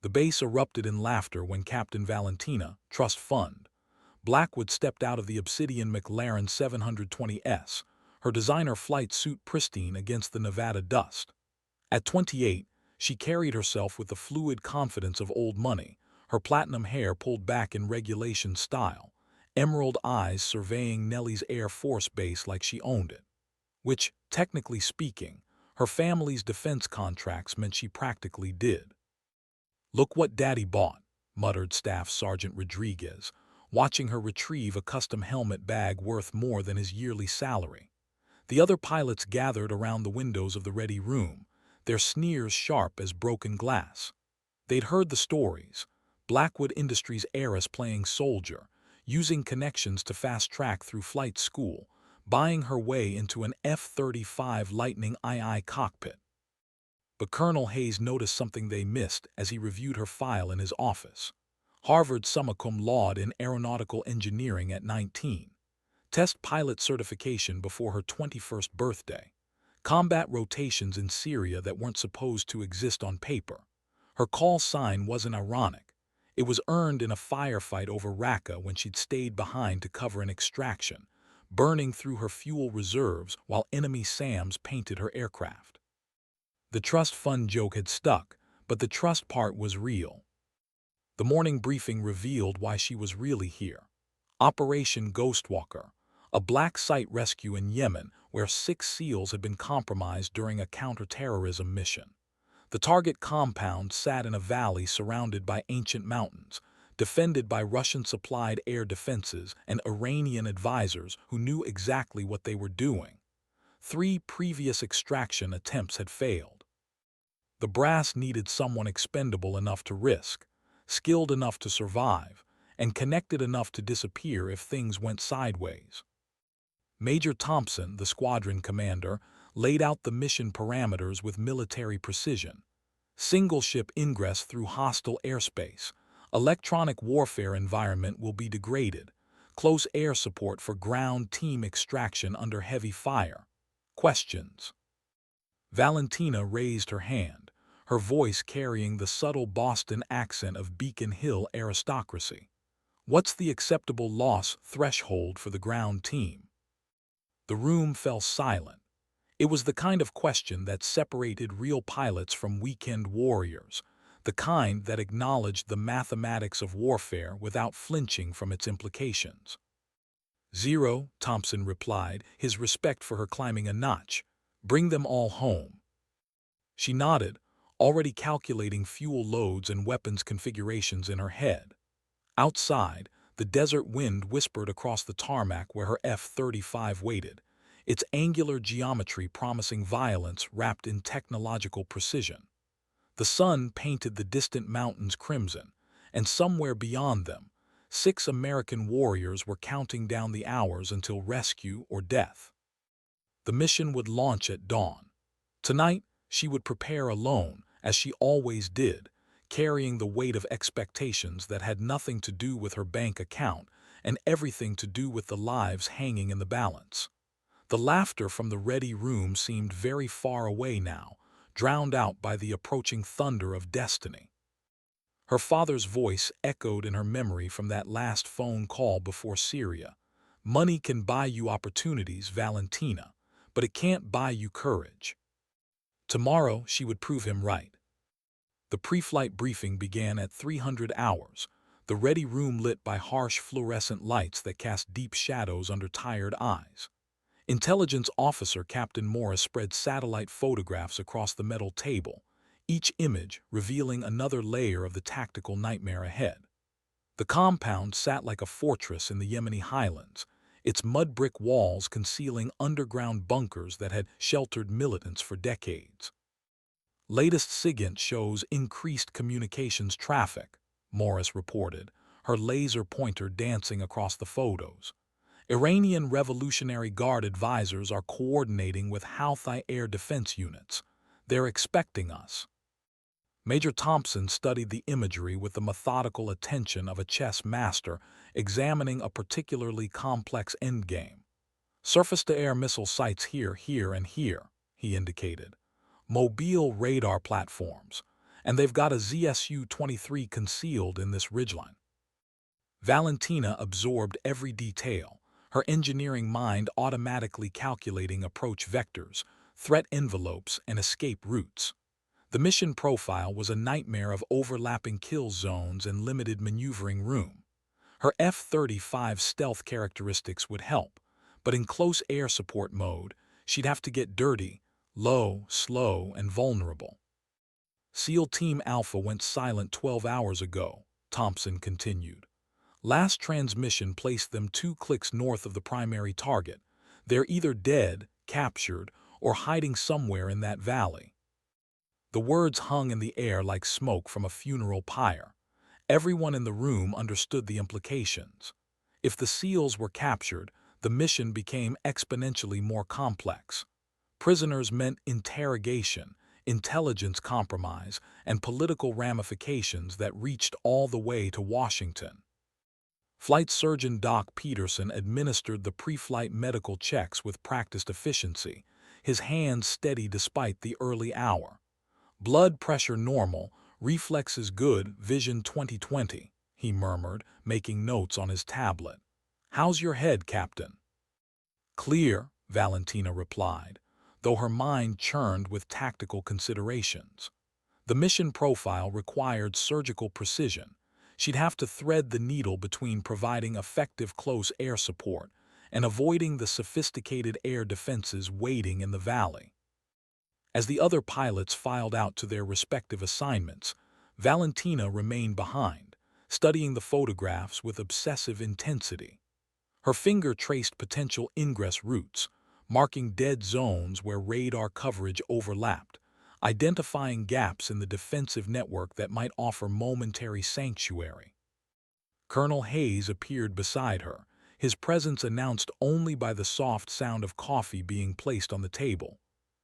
The base erupted in laughter when Captain Valentina, Trust Fund, Blackwood stepped out of the Obsidian McLaren 720S, her designer flight suit pristine against the Nevada dust. At 28, she carried herself with the fluid confidence of old money, her platinum hair pulled back in regulation style, emerald eyes surveying Nellie's Air Force Base like she owned it. Which, technically speaking, her family's defense contracts meant she practically did. "Look what Daddy bought," muttered Staff Sergeant Rodriguez, watching her retrieve a custom helmet bag worth more than his yearly salary. The other pilots gathered around the windows of the ready room, their sneers sharp as broken glass. They'd heard the stories: Blackwood Industries' heiress playing soldier, using connections to fast-track through flight school, buying her way into an F-35 Lightning II cockpit. But Colonel Hayes noticed something they missed as he reviewed her file in his office. Harvard summa cum laude in aeronautical engineering at 19. Test pilot certification before her 21st birthday. Combat rotations in Syria that weren't supposed to exist on paper. Her call sign wasn't ironic. It was earned in a firefight over Raqqa when she'd stayed behind to cover an extraction, burning through her fuel reserves while enemy SAMs painted her aircraft. The trust fund joke had stuck, but the trust part was real. The morning briefing revealed why she was really here. Operation Ghostwalker, a black site rescue in Yemen where 6 SEALs had been compromised during a counterterrorism mission. The target compound sat in a valley surrounded by ancient mountains, defended by Russian-supplied air defenses and Iranian advisors who knew exactly what they were doing. 3 previous extraction attempts had failed. The brass needed someone expendable enough to risk, skilled enough to survive, and connected enough to disappear if things went sideways. Major Thompson, the squadron commander, laid out the mission parameters with military precision. Single ship ingress through hostile airspace. Electronic warfare environment will be degraded. Close air support for ground team extraction under heavy fire. Questions? Valentina raised her hand, her voice carrying the subtle Boston accent of Beacon Hill aristocracy. What's the acceptable loss threshold for the ground team? The room fell silent. It was the kind of question that separated real pilots from weekend warriors, the kind that acknowledged the mathematics of warfare without flinching from its implications. 0, Thompson replied, his respect for her climbing a notch. Bring them all home. She nodded, already calculating fuel loads and weapons configurations in her head. Outside, the desert wind whispered across the tarmac where her F-35 waited, its angular geometry promising violence wrapped in technological precision. The sun painted the distant mountains crimson, and somewhere beyond them, 6 American warriors were counting down the hours until rescue or death. The mission would launch at dawn. Tonight, she would prepare alone, as she always did, carrying the weight of expectations that had nothing to do with her bank account and everything to do with the lives hanging in the balance. The laughter from the ready room seemed very far away now, drowned out by the approaching thunder of destiny. Her father's voice echoed in her memory from that last phone call before Syria. Money can buy you opportunities, Valentina, but it can't buy you courage. Tomorrow she would prove him right. The pre-flight briefing began at 300 hours, the ready room lit by harsh fluorescent lights that cast deep shadows under tired eyes. Intelligence Officer Captain Morris spread satellite photographs across the metal table, each image revealing another layer of the tactical nightmare ahead. The compound sat like a fortress in the Yemeni highlands, its mud brick walls concealing underground bunkers that had sheltered militants for decades. Latest SIGINT shows increased communications traffic, Morris reported, her laser pointer dancing across the photos. Iranian Revolutionary Guard advisors are coordinating with Houthi air defense units. They're expecting us. Major Thompson studied the imagery with the methodical attention of a chess master examining a particularly complex endgame. Surface-to-air missile sites here, here, and here, he indicated. Mobile radar platforms, and they've got a ZSU-23 concealed in this ridgeline. Valentina absorbed every detail, her engineering mind automatically calculating approach vectors, threat envelopes, and escape routes. The mission profile was a nightmare of overlapping kill zones and limited maneuvering room. Her F-35 stealth characteristics would help, but in close air support mode, she'd have to get dirty, low, slow, and vulnerable. SEAL Team Alpha went silent 12 hours ago, Thompson continued. Last transmission placed them 2 clicks north of the primary target. They're either dead, captured, or hiding somewhere in that valley. The words hung in the air like smoke from a funeral pyre. Everyone in the room understood the implications. If the SEALs were captured, the mission became exponentially more complex. Prisoners meant interrogation, intelligence compromise, and political ramifications that reached all the way to Washington. Flight Surgeon Doc Peterson administered the pre-flight medical checks with practiced efficiency, his hands steady despite the early hour. Blood pressure normal, reflexes good, vision 20/20, he murmured, making notes on his tablet. How's your head, Captain? Clear, Valentina replied, though her mind churned with tactical considerations. The mission profile required surgical precision. She'd have to thread the needle between providing effective close air support and avoiding the sophisticated air defenses waiting in the valley. As the other pilots filed out to their respective assignments, Valentina remained behind, studying the photographs with obsessive intensity. Her finger traced potential ingress routes, marking dead zones where radar coverage overlapped, identifying gaps in the defensive network that might offer momentary sanctuary. Colonel Hayes appeared beside her, his presence announced only by the soft sound of coffee being placed on the table.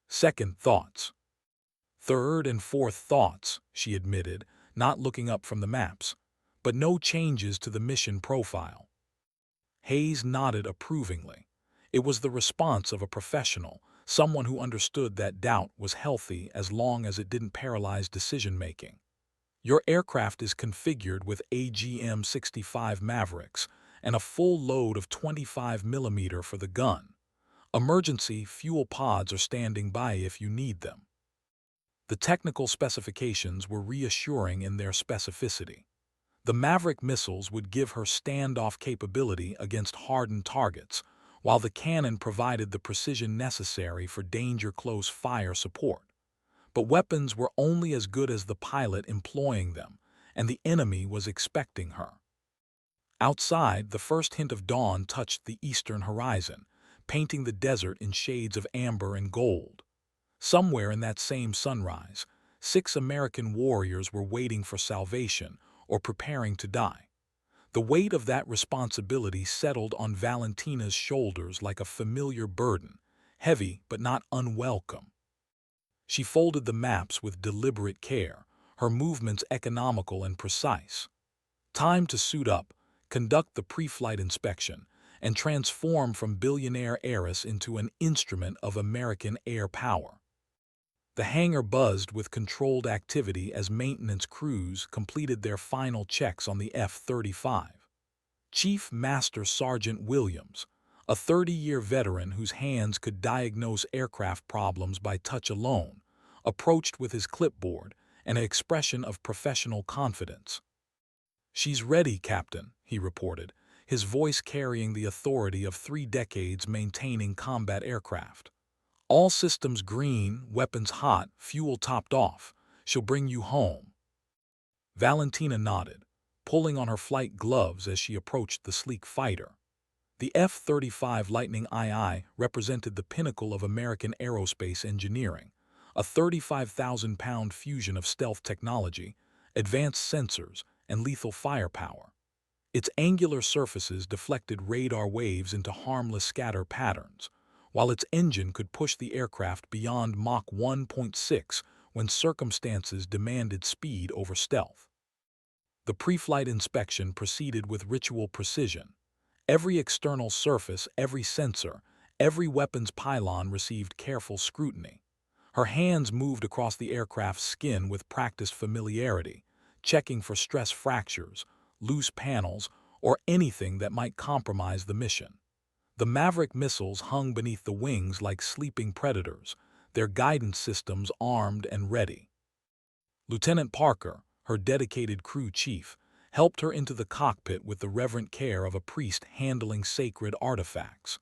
Second thoughts. Third and fourth thoughts, she admitted, not looking up from the maps, but no changes to the mission profile. Hayes nodded approvingly. It was the response of a professional, someone who understood that doubt was healthy as long as it didn't paralyze decision-making. Your aircraft is configured with AGM-65 Mavericks and a full load of 25mm for the gun. Emergency fuel pods are standing by if you need them. The technical specifications were reassuring in their specificity. The Maverick missiles would give her standoff capability against hardened targets, while the cannon provided the precision necessary for danger-close fire support. But weapons were only as good as the pilot employing them, and the enemy was expecting her. Outside, the first hint of dawn touched the eastern horizon, painting the desert in shades of amber and gold. Somewhere in that same sunrise, 6 American warriors were waiting for salvation or preparing to die. The weight of that responsibility settled on Valentina's shoulders like a familiar burden, heavy but not unwelcome. She folded the maps with deliberate care, her movements economical and precise. Time to suit up, conduct the pre-flight inspection, and transform from Billionaire Heiress into an instrument of American air power. The hangar buzzed with controlled activity as maintenance crews completed their final checks on the F-35. Chief Master Sergeant Williams, a 30-year veteran whose hands could diagnose aircraft problems by touch alone, approached with his clipboard and an expression of professional confidence. "She's ready, Captain," he reported, his voice carrying the authority of 3 decades maintaining combat aircraft. "All systems green, weapons hot, fuel topped off. She'll bring you home." Valentina nodded, pulling on her flight gloves as she approached the sleek fighter. The F-35 Lightning II represented the pinnacle of American aerospace engineering, a 35,000-pound fusion of stealth technology, advanced sensors, and lethal firepower. Its angular surfaces deflected radar waves into harmless scatter patterns, while its engine could push the aircraft beyond Mach 1.6 when circumstances demanded speed over stealth. The pre-flight inspection proceeded with ritual precision. Every external surface, every sensor, every weapons pylon received careful scrutiny. Her hands moved across the aircraft's skin with practiced familiarity, checking for stress fractures, loose panels, or anything that might compromise the mission. The Maverick missiles hung beneath the wings like sleeping predators, their guidance systems armed and ready. Lieutenant Parker, her dedicated crew chief, helped her into the cockpit with the reverent care of a priest handling sacred artifacts.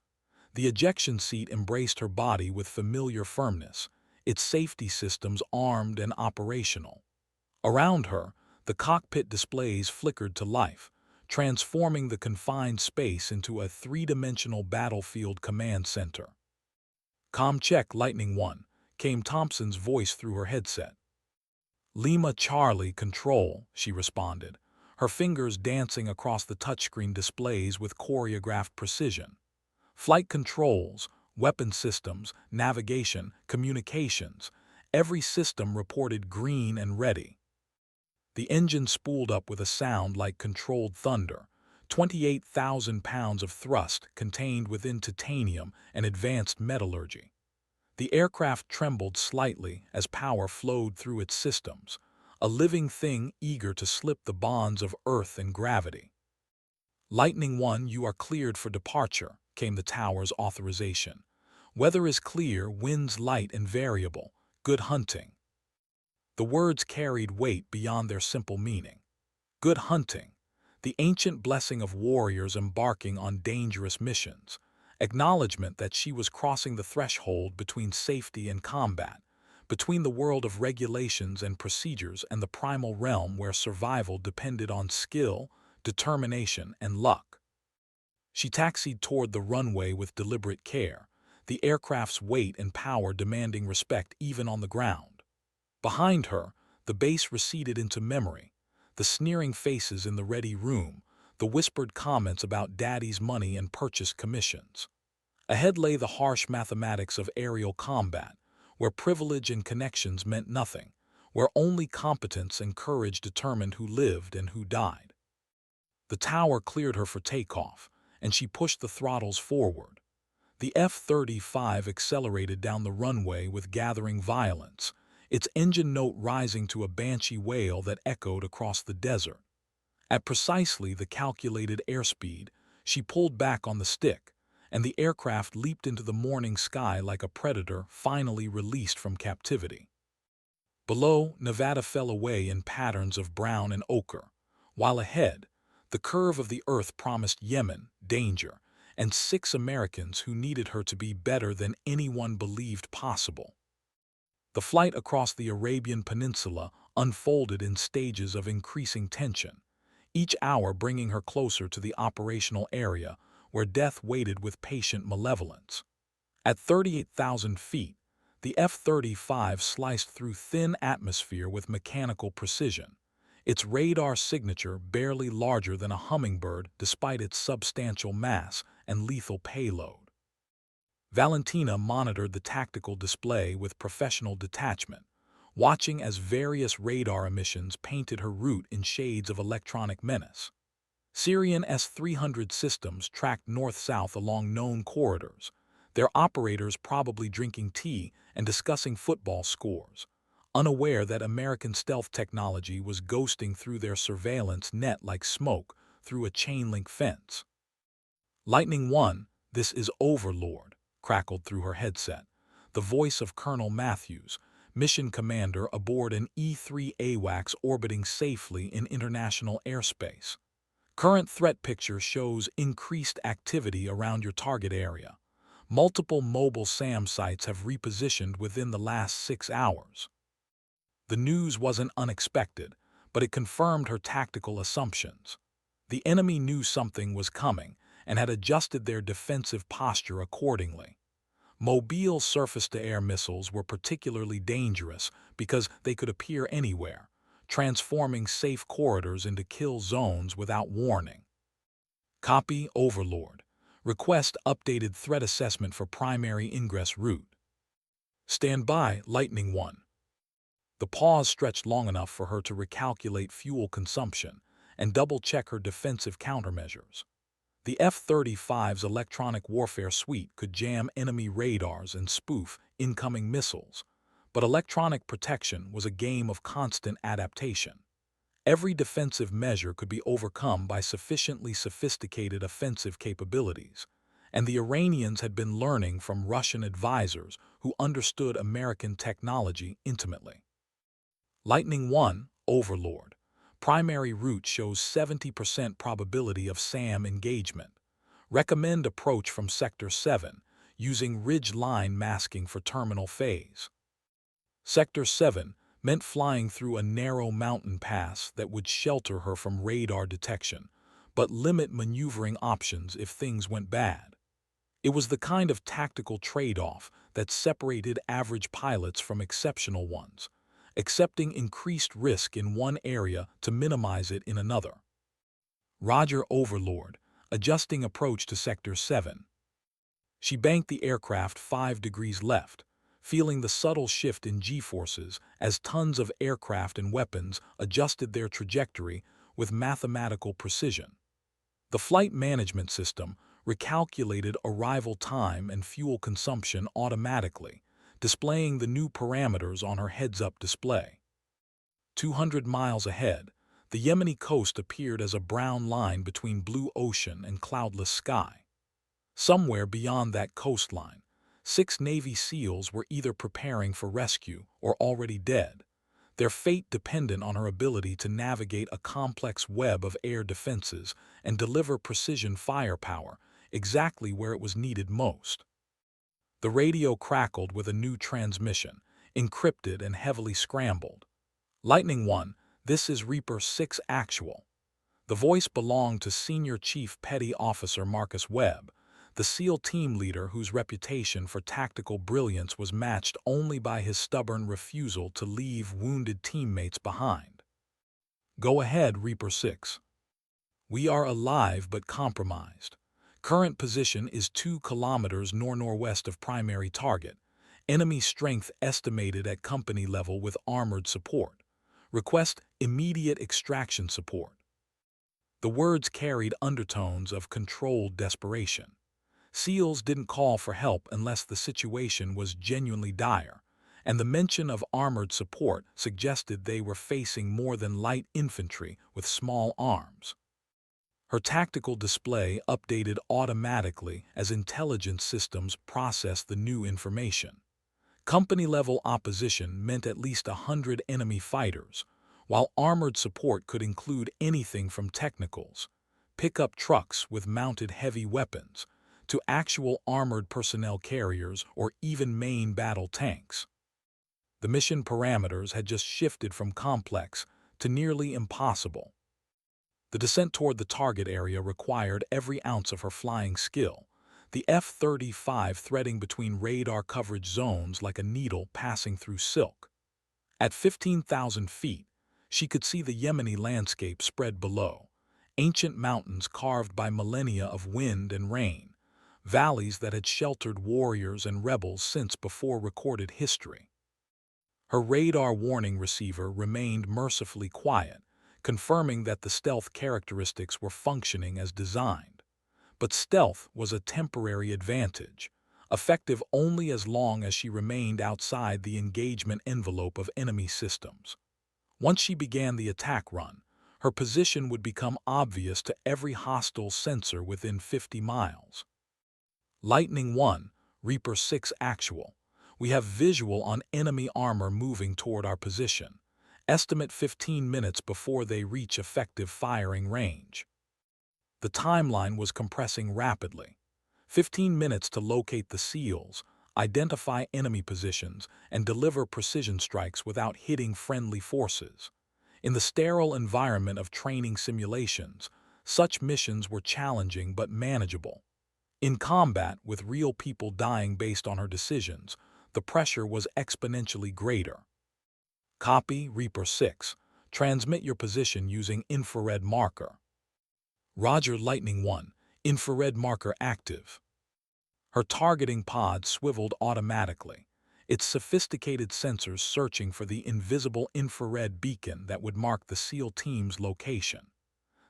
The ejection seat embraced her body with familiar firmness, its safety systems armed and operational. Around her, the cockpit displays flickered to life, transforming the confined space into a three-dimensional battlefield command center. "Com check, Lightning One," came Thompson's voice through her headset. "Lima Charlie, control," she responded, her fingers dancing across the touchscreen displays with choreographed precision. Flight controls, weapon systems, navigation, communications, every system reported green and ready. The engine spooled up with a sound like controlled thunder, 28,000 pounds of thrust contained within titanium and advanced metallurgy. The aircraft trembled slightly as power flowed through its systems, a living thing eager to slip the bonds of Earth and gravity. "Lightning One, you are cleared for departure," came the tower's authorization. "Weather is clear, winds light and variable. Good hunting." The words carried weight beyond their simple meaning. Good hunting, the ancient blessing of warriors embarking on dangerous missions, acknowledgement that she was crossing the threshold between safety and combat, between the world of regulations and procedures and the primal realm where survival depended on skill, determination, and luck. She taxied toward the runway with deliberate care, the aircraft's weight and power demanding respect even on the ground. Behind her, the base receded into memory, the sneering faces in the ready room, the whispered comments about daddy's money and purchase commissions. Ahead lay the harsh mathematics of aerial combat, where privilege and connections meant nothing, where only competence and courage determined who lived and who died. The tower cleared her for takeoff, and she pushed the throttles forward. The F-35 accelerated down the runway with gathering violence, its engine note rising to a banshee wail that echoed across the desert. At precisely the calculated airspeed, she pulled back on the stick, and the aircraft leaped into the morning sky like a predator finally released from captivity. Below, Nevada fell away in patterns of brown and ochre, while ahead, the curve of the earth promised Yemen, danger, and 6 Americans who needed her to be better than anyone believed possible. The flight across the Arabian Peninsula unfolded in stages of increasing tension, each hour bringing her closer to the operational area where death waited with patient malevolence. At 38,000 feet, the F-35 sliced through thin atmosphere with mechanical precision, its radar signature barely larger than a hummingbird despite its substantial mass and lethal payload. Valentina monitored the tactical display with professional detachment, watching as various radar emissions painted her route in shades of electronic menace. Syrian S-300 systems tracked north-south along known corridors, their operators probably drinking tea and discussing football scores, unaware that American stealth technology was ghosting through their surveillance net like smoke through a chain-link fence. "Lightning One, this is Overlord," crackled through her headset, the voice of Colonel Matthews, mission commander aboard an E-3 AWACS orbiting safely in international airspace. "Current threat picture shows increased activity around your target area. Multiple mobile SAM sites have repositioned within the last 6 hours." The news wasn't unexpected, but it confirmed her tactical assumptions. The enemy knew something was coming and had adjusted their defensive posture accordingly. Mobile surface-to-air missiles were particularly dangerous because they could appear anywhere, transforming safe corridors into kill zones without warning. "Copy, Overlord. Request updated threat assessment for primary ingress route." "Stand by, Lightning One." The pause stretched long enough for her to recalculate fuel consumption and double-check her defensive countermeasures. The F-35's electronic warfare suite could jam enemy radars and spoof incoming missiles, But electronic protection was a game of constant adaptation. Every defensive measure could be overcome by sufficiently sophisticated offensive capabilities, and the Iranians had been learning from Russian advisors who understood American technology intimately. Lightning 1, Overlord. Primary route shows 70% probability of SAM engagement. Recommend approach from Sector 7, using ridge line masking for terminal phase. Sector 7 meant flying through a narrow mountain pass that would shelter her from radar detection, but limit maneuvering options if things went bad. It was the kind of tactical trade-off that separated average pilots from exceptional ones, accepting increased risk in one area to minimize it in another. Roger, Overlord, adjusting approach to Sector 7. She banked the aircraft 5 degrees left, feeling the subtle shift in G-forces as tons of aircraft and weapons adjusted their trajectory with mathematical precision. The flight management system recalculated arrival time and fuel consumption automatically, displaying the new parameters on her heads-up display. 200 miles ahead, the Yemeni coast appeared as a brown line between blue ocean and cloudless sky. Somewhere beyond that coastline, 6 Navy SEALs were either preparing for rescue or already dead, their fate dependent on her ability to navigate a complex web of air defenses and deliver precision firepower exactly where it was needed most. The radio crackled with a new transmission, encrypted and heavily scrambled. Lightning 1, this is Reaper 6 Actual. The voice belonged to Senior Chief Petty Officer Marcus Webb, the SEAL team leader whose reputation for tactical brilliance was matched only by his stubborn refusal to leave wounded teammates behind. Go ahead, Reaper 6. We are alive but compromised. Current position is 2 kilometers northwest of primary target. Enemy strength estimated at company level with armored support. Request immediate extraction support. The words carried undertones of controlled desperation. SEALs didn't call for help unless the situation was genuinely dire, and the mention of armored support suggested they were facing more than light infantry with small arms. Her tactical display updated automatically as intelligence systems processed the new information. Company-level opposition meant at least 100 enemy fighters, while armored support could include anything from technicals, pickup trucks with mounted heavy weapons, to actual armored personnel carriers or even main battle tanks. The mission parameters had just shifted from complex to nearly impossible. The descent toward the target area required every ounce of her flying skill, the F-35 threading between radar coverage zones like a needle passing through silk. At 15,000 feet, she could see the Yemeni landscape spread below, ancient mountains carved by millennia of wind and rain, valleys that had sheltered warriors and rebels since before recorded history. Her radar warning receiver remained mercifully quiet, confirming that the stealth characteristics were functioning as designed. But stealth was a temporary advantage, effective only as long as she remained outside the engagement envelope of enemy systems. Once she began the attack run, her position would become obvious to every hostile sensor within 50 miles. Lightning 1, Reaper 6 Actual. We have visual on enemy armor moving toward our position. Estimate 15 minutes before they reach effective firing range. The timeline was compressing rapidly. 15 minutes to locate the SEALs, identify enemy positions, and deliver precision strikes without hitting friendly forces. In the sterile environment of training simulations, such missions were challenging but manageable. In combat, with real people dying based on her decisions, the pressure was exponentially greater. Copy, Reaper 6. Transmit your position using infrared marker. Roger, Lightning 1. Infrared marker active. Her targeting pod swiveled automatically, its sophisticated sensors searching for the invisible infrared beacon that would mark the SEAL team's location.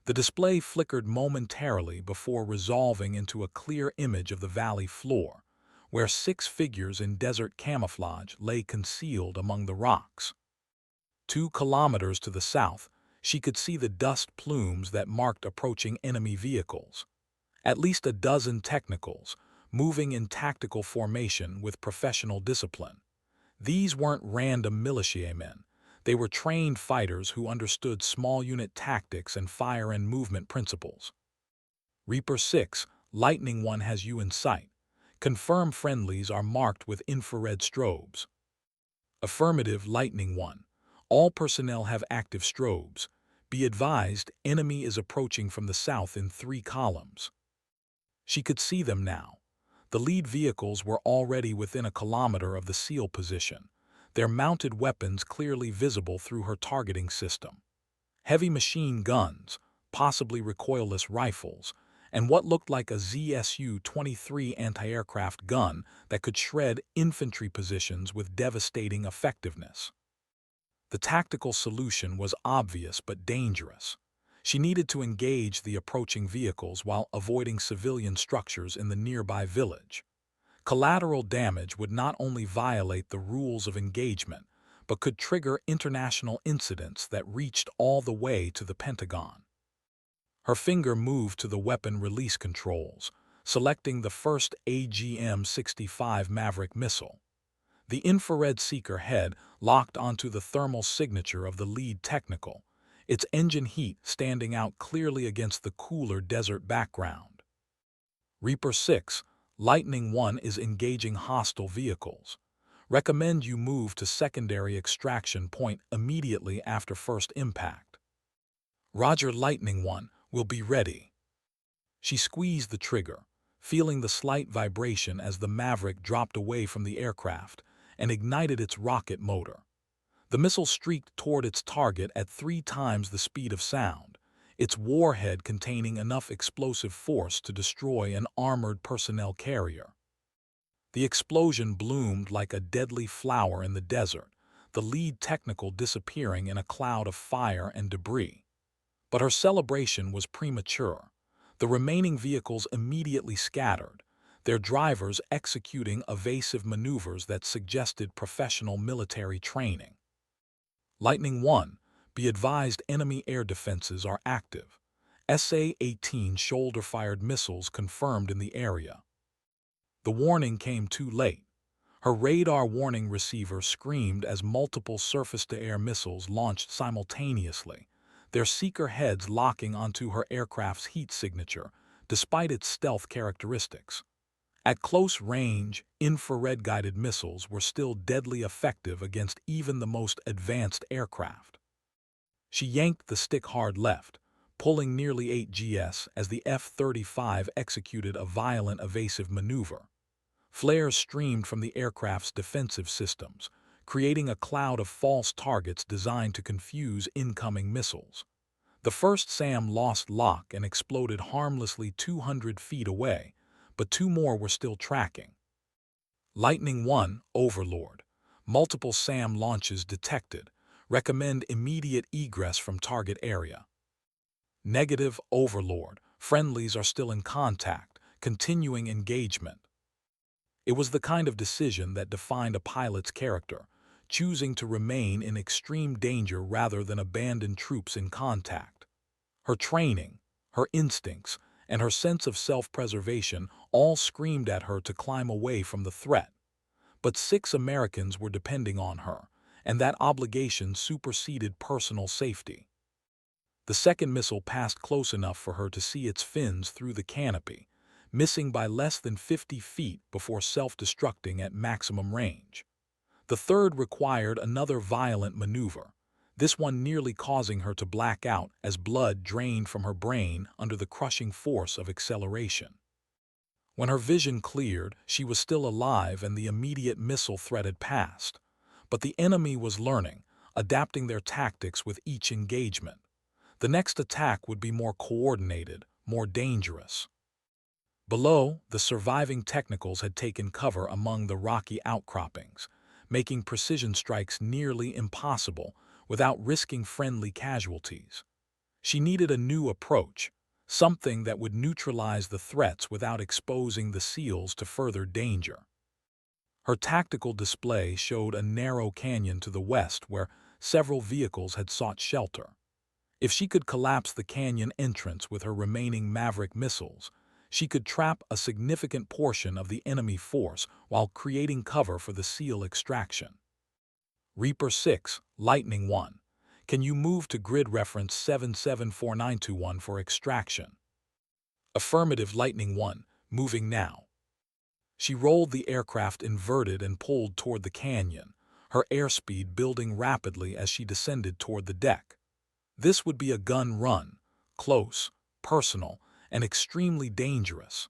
The display flickered momentarily before resolving into a clear image of the valley floor, where 6 figures in desert camouflage lay concealed among the rocks. 2 kilometers to the south, she could see the dust plumes that marked approaching enemy vehicles. At least a dozen technicals, moving in tactical formation with professional discipline. These weren't random militiamen. They were trained fighters who understood small unit tactics and fire and movement principles. Reaper 6, Lightning 1 has you in sight. Confirm friendlies are marked with infrared strobes. Affirmative, Lightning 1. All personnel have active strobes. Be advised, enemy is approaching from the south in 3 columns. She could see them now. The lead vehicles were already within a kilometer of the SEAL position, their mounted weapons clearly visible through her targeting system. Heavy machine guns, possibly recoilless rifles, and what looked like a ZSU-23 anti-aircraft gun that could shred infantry positions with devastating effectiveness. The tactical solution was obvious but dangerous. She needed to engage the approaching vehicles while avoiding civilian structures in the nearby village. Collateral damage would not only violate the rules of engagement, but could trigger international incidents that reached all the way to the Pentagon. Her finger moved to the weapon release controls, selecting the first AGM-65 Maverick missile. The infrared seeker head locked onto the thermal signature of the lead technical, its engine heat standing out clearly against the cooler desert background. Reaper 6, Lightning 1 is engaging hostile vehicles. Recommend you move to secondary extraction point immediately after first impact. Roger, Lightning 1, will be ready. She squeezed the trigger, feeling the slight vibration as the Maverick dropped away from the aircraft and ignited its rocket motor. The missile streaked toward its target at 3 times the speed of sound, its warhead containing enough explosive force to destroy an armored personnel carrier. The explosion bloomed like a deadly flower in the desert, the lead technical disappearing in a cloud of fire and debris. But her celebration was premature. The remaining vehicles immediately scattered, their drivers executing evasive maneuvers that suggested professional military training. Lightning 1, be advised enemy air defenses are active. SA-18 shoulder-fired missiles confirmed in the area. The warning came too late. Her radar warning receiver screamed as multiple surface-to-air missiles launched simultaneously, their seeker heads locking onto her aircraft's heat signature, despite its stealth characteristics. At close range, infrared-guided missiles were still deadly effective against even the most advanced aircraft. She yanked the stick hard left, pulling nearly 8 gs as the F-35 executed a violent evasive maneuver. Flares streamed from the aircraft's defensive systems, creating a cloud of false targets designed to confuse incoming missiles. The first SAM lost lock and exploded harmlessly 200 feet away, but 2 more were still tracking. Lightning 1, Overlord. Multiple SAM launches detected. Recommend immediate egress from target area. Negative, Overlord. Friendlies are still in contact, continuing engagement. It was the kind of decision that defined a pilot's character, choosing to remain in extreme danger rather than abandon troops in contact. Her training, her instincts, and her sense of self-preservation all screamed at her to climb away from the threat. But 6 Americans were depending on her, and that obligation superseded personal safety. The second missile passed close enough for her to see its fins through the canopy, missing by less than 50 feet before self-destructing at maximum range. The third required another violent maneuver, this one nearly causing her to black out as blood drained from her brain under the crushing force of acceleration. When her vision cleared, she was still alive and the immediate missile threat had passed. But the enemy was learning, adapting their tactics with each engagement. The next attack would be more coordinated, more dangerous. Below, the surviving technicals had taken cover among the rocky outcroppings, making precision strikes nearly impossible without risking friendly casualties. She needed a new approach, something that would neutralize the threats without exposing the SEALs to further danger. Her tactical display showed a narrow canyon to the west where several vehicles had sought shelter. If she could collapse the canyon entrance with her remaining Maverick missiles, she could trap a significant portion of the enemy force while creating cover for the SEAL extraction. Reaper 6, Lightning 1. Can you move to grid reference 774921 for extraction? Affirmative. Lightning 1, moving now. She rolled the aircraft inverted and pulled toward the canyon, her airspeed building rapidly as she descended toward the deck. This would be a gun run, close, personal, and extremely dangerous.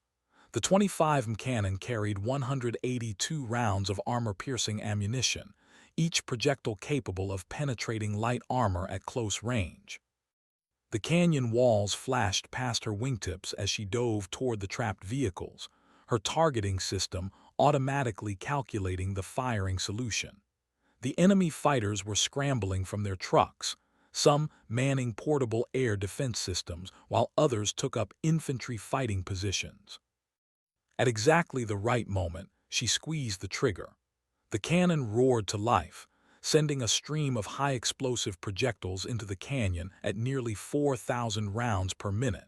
The 25mm cannon carried 182 rounds of armor-piercing ammunition, each projectile capable of penetrating light armor at close range. The canyon walls flashed past her wingtips as she dove toward the trapped vehicles, her targeting system automatically calculating the firing solution. The enemy fighters were scrambling from their trucks, some manning portable air defense systems while others took up infantry fighting positions. At exactly the right moment, she squeezed the trigger. The cannon roared to life, sending a stream of high-explosive projectiles into the canyon at nearly 4,000 rounds per minute.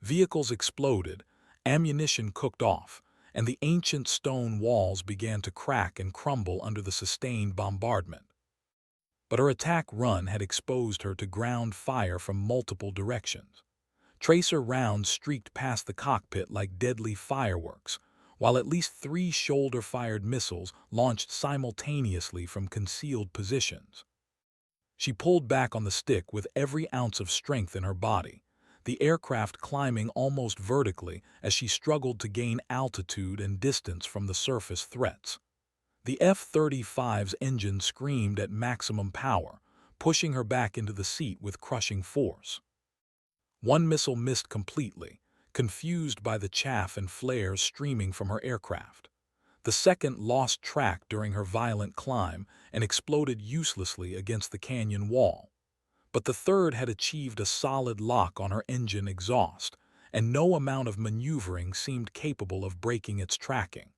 Vehicles exploded, ammunition cooked off, and the ancient stone walls began to crack and crumble under the sustained bombardment. But her attack run had exposed her to ground fire from multiple directions. Tracer rounds streaked past the cockpit like deadly fireworks, while at least 3 shoulder-fired missiles launched simultaneously from concealed positions. She pulled back on the stick with every ounce of strength in her body, the aircraft climbing almost vertically as she struggled to gain altitude and distance from the surface threats. The F-35's engine screamed at maximum power, pushing her back into the seat with crushing force. One missile missed completely, confused by the chaff and flares streaming from her aircraft. The second lost track during her violent climb and exploded uselessly against the canyon wall. But the third had achieved a solid lock on her engine exhaust, and no amount of maneuvering seemed capable of breaking its tracking.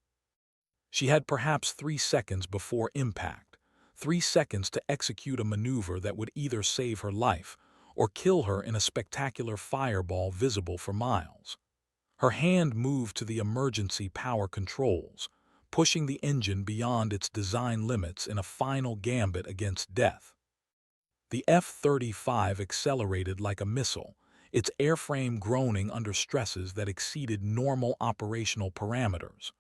She had perhaps 3 seconds before impact, 3 seconds to execute a maneuver that would either save her life or kill her in a spectacular fireball visible for miles. Her hand moved to the emergency power controls, pushing the engine beyond its design limits in a final gambit against death. The F-35 accelerated like a missile, its airframe groaning under stresses that exceeded normal operational parameters.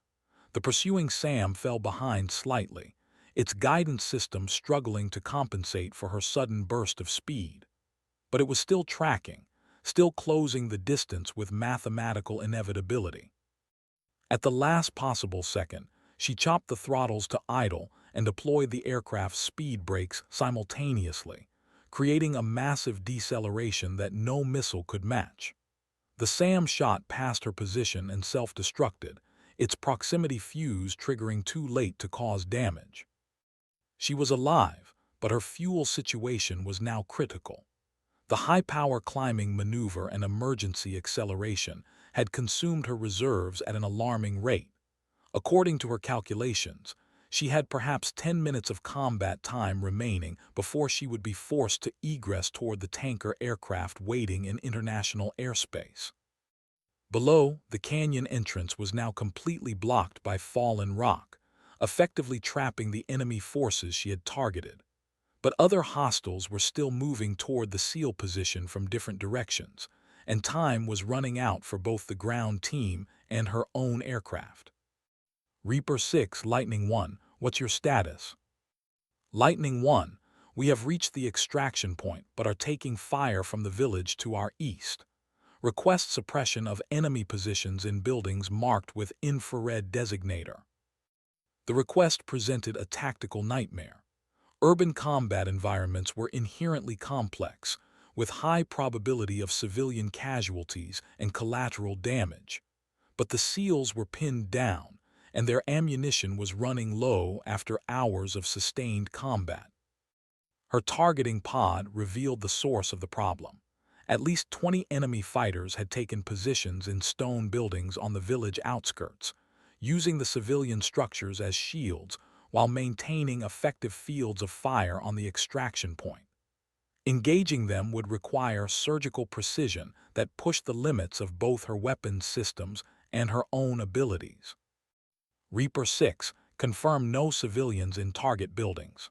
The pursuing SAM fell behind slightly, its guidance system struggling to compensate for her sudden burst of speed. But it was still tracking, still closing the distance with mathematical inevitability. At the last possible second, she chopped the throttles to idle and deployed the aircraft's speed brakes simultaneously, creating a massive deceleration that no missile could match. The SAM shot past her position and self-destructed, its proximity fuse triggering too late to cause damage. She was alive, but her fuel situation was now critical. The high-power climbing maneuver and emergency acceleration had consumed her reserves at an alarming rate. According to her calculations, she had perhaps 10 minutes of combat time remaining before she would be forced to egress toward the tanker aircraft waiting in international airspace. Below, the canyon entrance was now completely blocked by fallen rock, effectively trapping the enemy forces she had targeted. But other hostiles were still moving toward the SEAL position from different directions, and time was running out for both the ground team and her own aircraft. Reaper 6, Lightning 1, what's your status? Lightning 1, we have reached the extraction point but are taking fire from the village to our east. Request suppression of enemy positions in buildings marked with infrared designator. The request presented a tactical nightmare. Urban combat environments were inherently complex, with high probability of civilian casualties and collateral damage. But the SEALs were pinned down, and their ammunition was running low after hours of sustained combat. Her targeting pod revealed the source of the problem. At least 20 enemy fighters had taken positions in stone buildings on the village outskirts, using the civilian structures as shields while maintaining effective fields of fire on the extraction point. Engaging them would require surgical precision that pushed the limits of both her weapons systems and her own abilities. Reaper 6 confirmed no civilians in target buildings.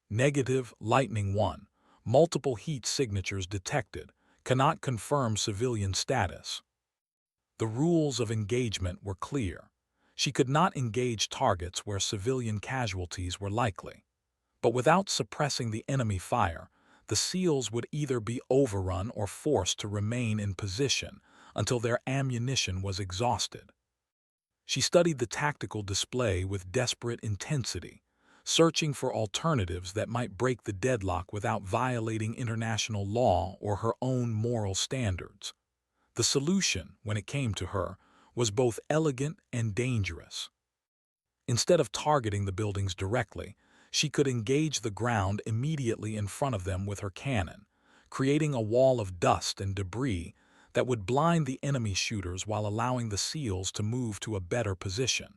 Negative Lightning 1. Multiple heat signatures detected. Cannot confirm civilian status. The rules of engagement were clear. She could not engage targets where civilian casualties were likely. But without suppressing the enemy fire, the SEALs would either be overrun or forced to remain in position until their ammunition was exhausted. She studied the tactical display with desperate intensity, searching for alternatives that might break the deadlock without violating international law or her own moral standards. The solution, when it came to her, was both elegant and dangerous. Instead of targeting the buildings directly, she could engage the ground immediately in front of them with her cannon, creating a wall of dust and debris that would blind the enemy shooters while allowing the SEALs to move to a better position.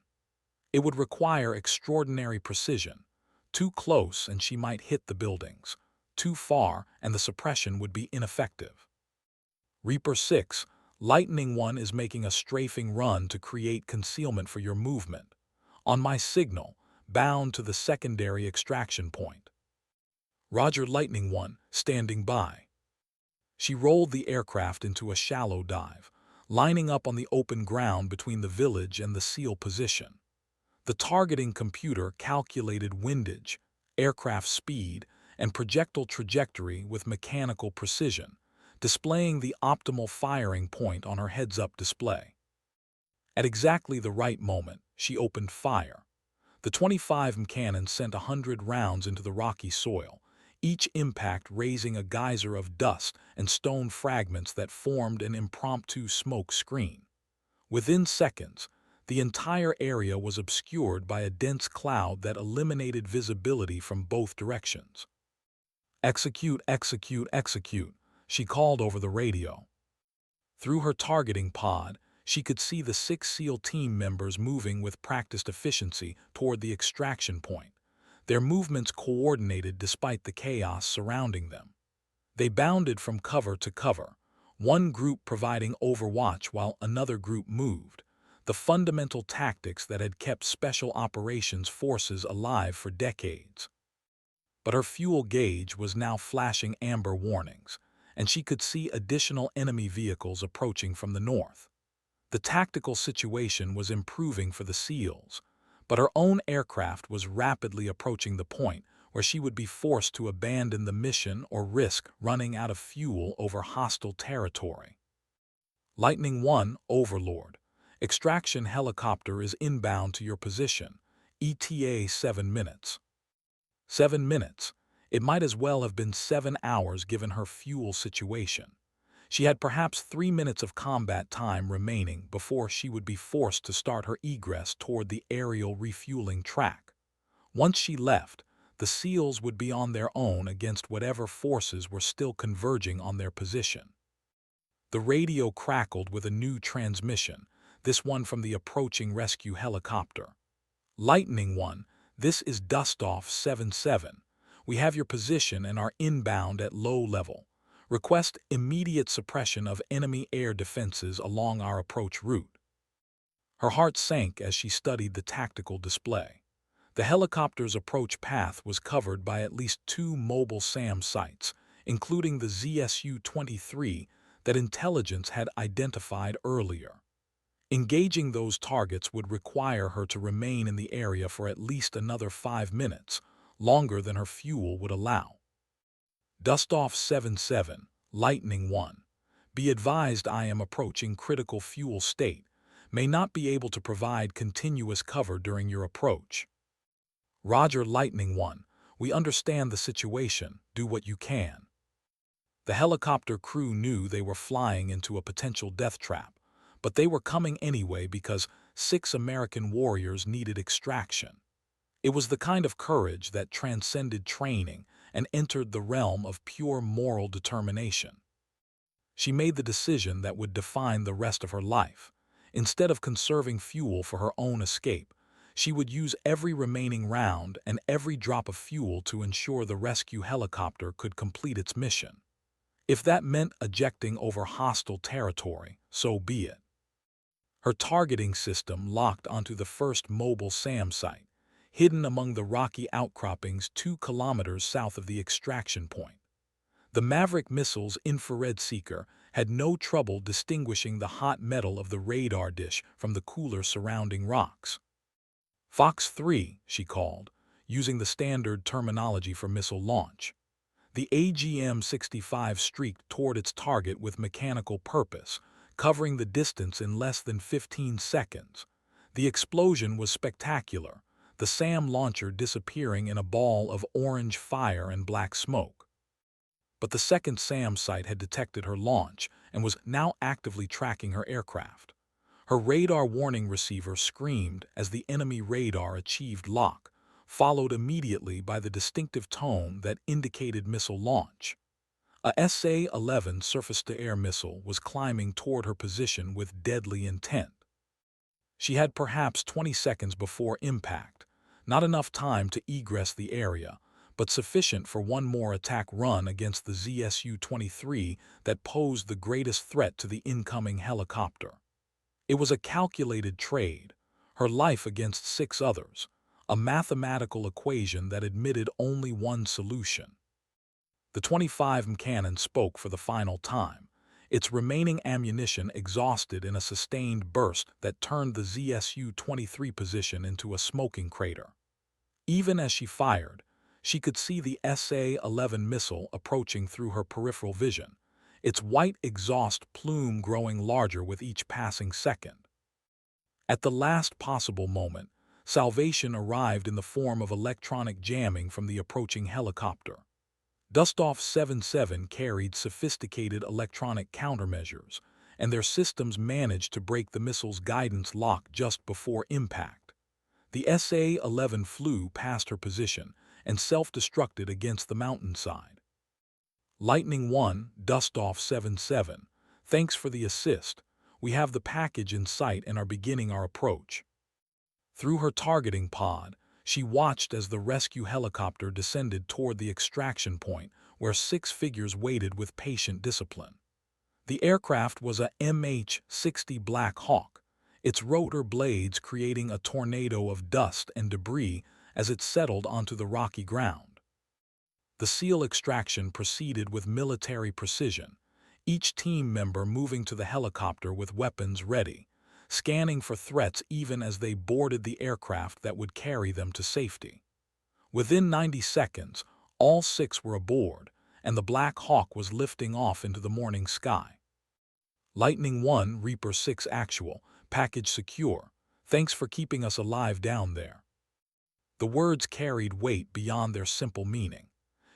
It would require extraordinary precision. Too close and she might hit the buildings. Too far and the suppression would be ineffective. Reaper 6, Lightning 1 is making a strafing run to create concealment for your movement. On my signal, bound to the secondary extraction point. Roger. Lightning 1, standing by. She rolled the aircraft into a shallow dive, lining up on the open ground between the village and the SEAL position. The targeting computer calculated windage, aircraft speed, and projectile trajectory with mechanical precision, displaying the optimal firing point on her heads-up display. At exactly the right moment, she opened fire. The 25 cannon sent 100 rounds into the rocky soil, each impact raising a geyser of dust and stone fragments that formed an impromptu smoke screen. Within seconds, the entire area was obscured by a dense cloud that eliminated visibility from both directions. Execute, execute, execute, she called over the radio. Through her targeting pod, she could see the 6 SEAL team members moving with practiced efficiency toward the extraction point, their movements coordinated despite the chaos surrounding them. They bounded from cover to cover, one group providing overwatch while another group moved, the fundamental tactics that had kept special operations forces alive for decades. But her fuel gauge was now flashing amber warnings, and she could see additional enemy vehicles approaching from the north. The tactical situation was improving for the SEALs, but her own aircraft was rapidly approaching the point where she would be forced to abandon the mission or risk running out of fuel over hostile territory. Lightning 1, Overlord. Extraction helicopter is inbound to your position. ETA 7 minutes. 7 minutes. It might as well have been 7 hours given her fuel situation. She had perhaps 3 minutes of combat time remaining before she would be forced to start her egress toward the aerial refueling track. Once she left, the SEALs would be on their own against whatever forces were still converging on their position. The radio crackled with a new transmission, this one from the approaching rescue helicopter. Lightning 1, this is Dustoff 77. We have your position and are inbound at low level. Request immediate suppression of enemy air defenses along our approach route. Her heart sank as she studied the tactical display. The helicopter's approach path was covered by at least 2 mobile SAM sites, including the ZSU-23 that intelligence had identified earlier. Engaging those targets would require her to remain in the area for at least another 5 minutes, longer than her fuel would allow. Dustoff 77, Lightning 1. Be advised I am approaching critical fuel state. May not be able to provide continuous cover during your approach. Roger. Lightning 1. We understand the situation. Do what you can. The helicopter crew knew they were flying into a potential death trap, but they were coming anyway because 6 American warriors needed extraction. It was the kind of courage that transcended training and entered the realm of pure moral determination. She made the decision that would define the rest of her life. Instead of conserving fuel for her own escape, she would use every remaining round and every drop of fuel to ensure the rescue helicopter could complete its mission. If that meant ejecting over hostile territory, so be it. Her targeting system locked onto the first mobile SAM site, hidden among the rocky outcroppings 2 kilometers south of the extraction point. The Maverick missile's infrared seeker had no trouble distinguishing the hot metal of the radar dish from the cooler surrounding rocks. Fox 3, she called, using the standard terminology for missile launch. The AGM-65 streaked toward its target with mechanical purpose, covering the distance in less than 15 seconds. The explosion was spectacular, the SAM launcher disappearing in a ball of orange fire and black smoke. But the second SAM site had detected her launch and was now actively tracking her aircraft. Her radar warning receiver screamed as the enemy radar achieved lock, followed immediately by the distinctive tone that indicated missile launch. A SA-11 surface-to-air missile was climbing toward her position with deadly intent. She had perhaps 20 seconds before impact, not enough time to egress the area, but sufficient for one more attack run against the ZSU-23 that posed the greatest threat to the incoming helicopter. It was a calculated trade, her life against 6 others, a mathematical equation that admitted only one solution. The 25mm cannon spoke for the final time, its remaining ammunition exhausted in a sustained burst that turned the ZSU-23 position into a smoking crater. Even as she fired, she could see the SA-11 missile approaching through her peripheral vision, its white exhaust plume growing larger with each passing second. At the last possible moment, salvation arrived in the form of electronic jamming from the approaching helicopter. Dustoff 77 carried sophisticated electronic countermeasures, and their systems managed to break the missile's guidance lock just before impact. The SA-11 flew past her position and self-destructed against the mountainside. Lightning 1, Dustoff 77, thanks for the assist. We have the package in sight and are beginning our approach. Through her targeting pod, she watched as the rescue helicopter descended toward the extraction point where 6 figures waited with patient discipline. The aircraft was a MH-60 Black Hawk, its rotor blades creating a tornado of dust and debris as it settled onto the rocky ground. The SEAL extraction proceeded with military precision, each team member moving to the helicopter with weapons ready, scanning for threats even as they boarded the aircraft that would carry them to safety. Within 90 seconds, all 6 were aboard, and the Black Hawk was lifting off into the morning sky. Lightning 1, Reaper 6 Actual, package secure. Thanks for keeping us alive down there. The words carried weight beyond their simple meaning.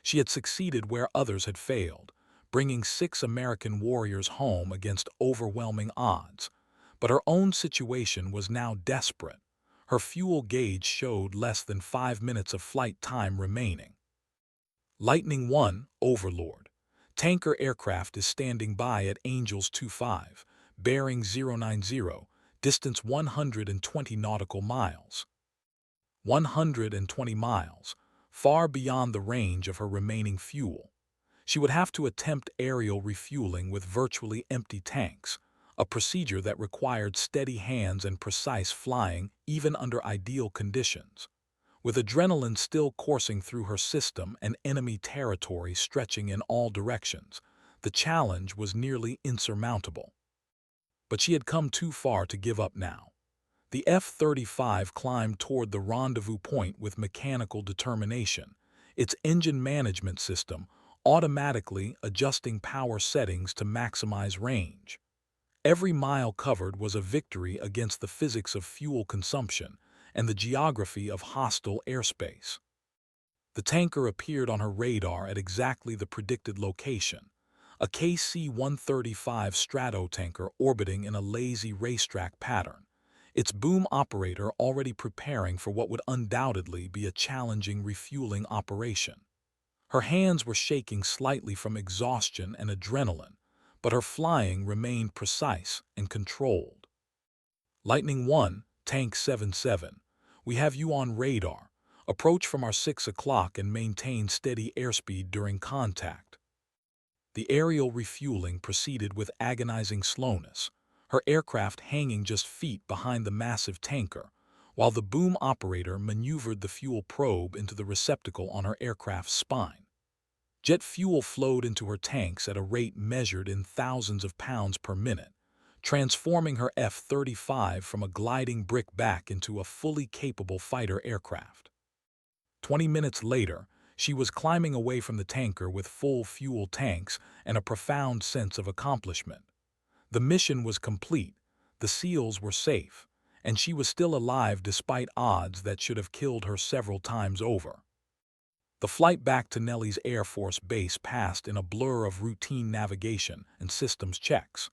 She had succeeded where others had failed, bringing 6 American warriors home against overwhelming odds. But her own situation was now desperate. Her fuel gauge showed less than 5 minutes of flight time remaining. Lightning 1, Overlord. Tanker aircraft is standing by at Angels 25, bearing 090, distance 120 nautical miles. 120 miles, far beyond the range of her remaining fuel. She would have to attempt aerial refueling with virtually empty tanks, a procedure that required steady hands and precise flying even under ideal conditions. With adrenaline still coursing through her system and enemy territory stretching in all directions, the challenge was nearly insurmountable. But she had come too far to give up now. The F-35 climbed toward the rendezvous point with mechanical determination, its engine management system automatically adjusting power settings to maximize range. Every mile covered was a victory against the physics of fuel consumption and the geography of hostile airspace. The tanker appeared on her radar at exactly the predicted location, a KC-135 Stratotanker orbiting in a lazy racetrack pattern, its boom operator already preparing for what would undoubtedly be a challenging refueling operation. Her hands were shaking slightly from exhaustion and adrenaline, but her flying remained precise and controlled. Lightning 1, Tank 77. We have you on radar. Approach from our 6 o'clock and maintain steady airspeed during contact. The aerial refueling proceeded with agonizing slowness, her aircraft hanging just feet behind the massive tanker, while the boom operator maneuvered the fuel probe into the receptacle on her aircraft's spine. Jet fuel flowed into her tanks at a rate measured in thousands of pounds per minute, transforming her F-35 from a gliding brickbat into a fully capable fighter aircraft. 20 minutes later, she was climbing away from the tanker with full fuel tanks and a profound sense of accomplishment. The mission was complete, the SEALs were safe, and she was still alive despite odds that should have killed her several times over. The flight back to Nellie's Air Force Base passed in a blur of routine navigation and systems checks.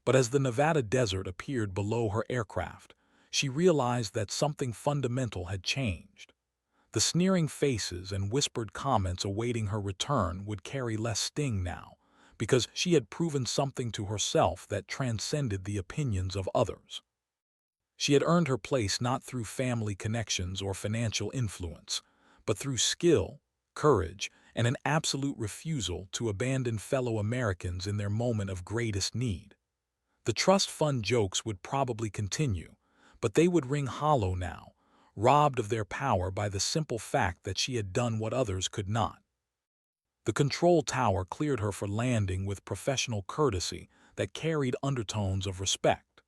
But as the Nevada desert appeared below her aircraft, she realized that something fundamental had changed. The sneering faces and whispered comments awaiting her return would carry less sting now, because she had proven something to herself that transcended the opinions of others. She had earned her place not through family connections or financial influence, but through skill, courage, and an absolute refusal to abandon fellow Americans in their moment of greatest need. The trust fund jokes would probably continue, but they would ring hollow now, robbed of their power by the simple fact that she had done what others could not. The control tower cleared her for landing with professional courtesy that carried undertones of respect.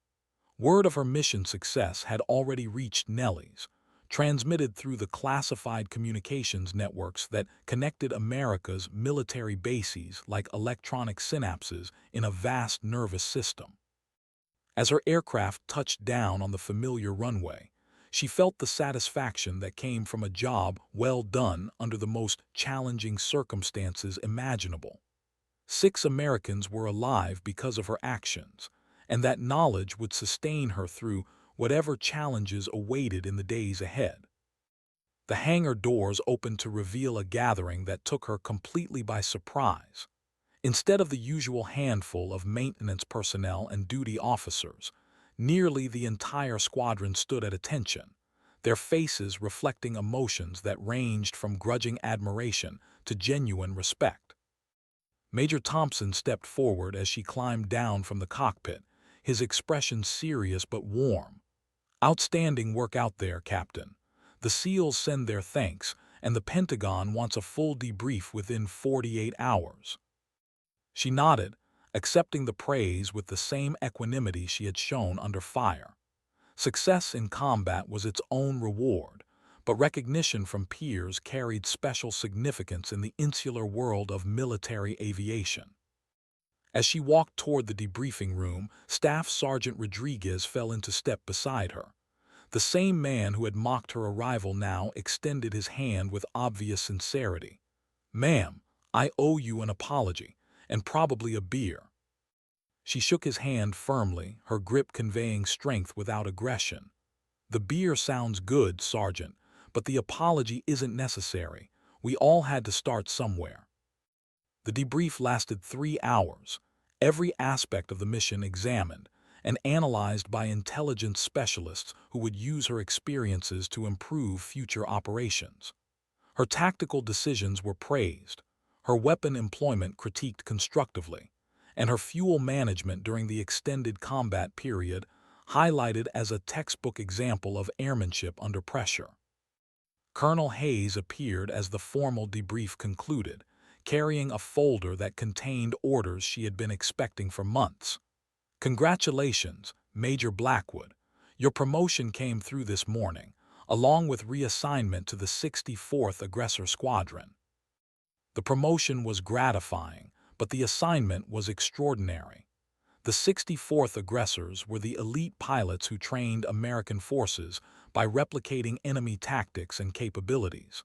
Word of her mission success had already reached Nellie's, transmitted through the classified communications networks that connected America's military bases like electronic synapses in a vast nervous system. As her aircraft touched down on the familiar runway, she felt the satisfaction that came from a job well done under the most challenging circumstances imaginable. 6 Americans were alive because of her actions, and that knowledge would sustain her through whatever challenges awaited in the days ahead. The hangar doors opened to reveal a gathering that took her completely by surprise. Instead of the usual handful of maintenance personnel and duty officers, nearly the entire squadron stood at attention, their faces reflecting emotions that ranged from grudging admiration to genuine respect. Major Thompson stepped forward as she climbed down from the cockpit, his expression serious but warm. "Outstanding work out there, Captain. The SEALs send their thanks, and the Pentagon wants a full debrief within 48 hours." She nodded, accepting the praise with the same equanimity she had shown under fire. Success in combat was its own reward, but recognition from peers carried special significance in the insular world of military aviation. As she walked toward the debriefing room, Staff Sergeant Rodriguez fell into step beside her. The same man who had mocked her arrival now extended his hand with obvious sincerity. "Ma'am, I owe you an apology, and probably a beer." She shook his hand firmly, her grip conveying strength without aggression. "The beer sounds good, Sergeant, but the apology isn't necessary. We all had to start somewhere." The debrief lasted 3 hours, every aspect of the mission examined and analyzed by intelligence specialists who would use her experiences to improve future operations. Her tactical decisions were praised, her weapon employment critiqued constructively, and her fuel management during the extended combat period highlighted as a textbook example of airmanship under pressure. Colonel Hayes appeared as the formal debrief concluded, carrying a folder that contained orders she had been expecting for months. "Congratulations, Major Blackwood. Your promotion came through this morning, along with reassignment to the 64th Aggressor Squadron." The promotion was gratifying, but the assignment was extraordinary. The 64th Aggressors were the elite pilots who trained American forces by replicating enemy tactics and capabilities.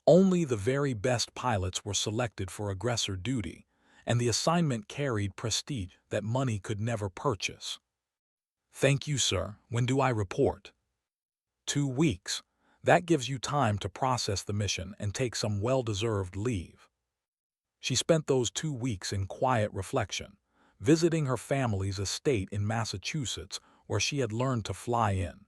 Only the very best pilots were selected for aggressor duty, and the assignment carried prestige that money could never purchase. "Thank you, sir. When do I report?" 2 weeks. That gives you time to process the mission and take some well-deserved leave." She spent those 2 weeks in quiet reflection, visiting her family's estate in Massachusetts, where she had learned to fly in.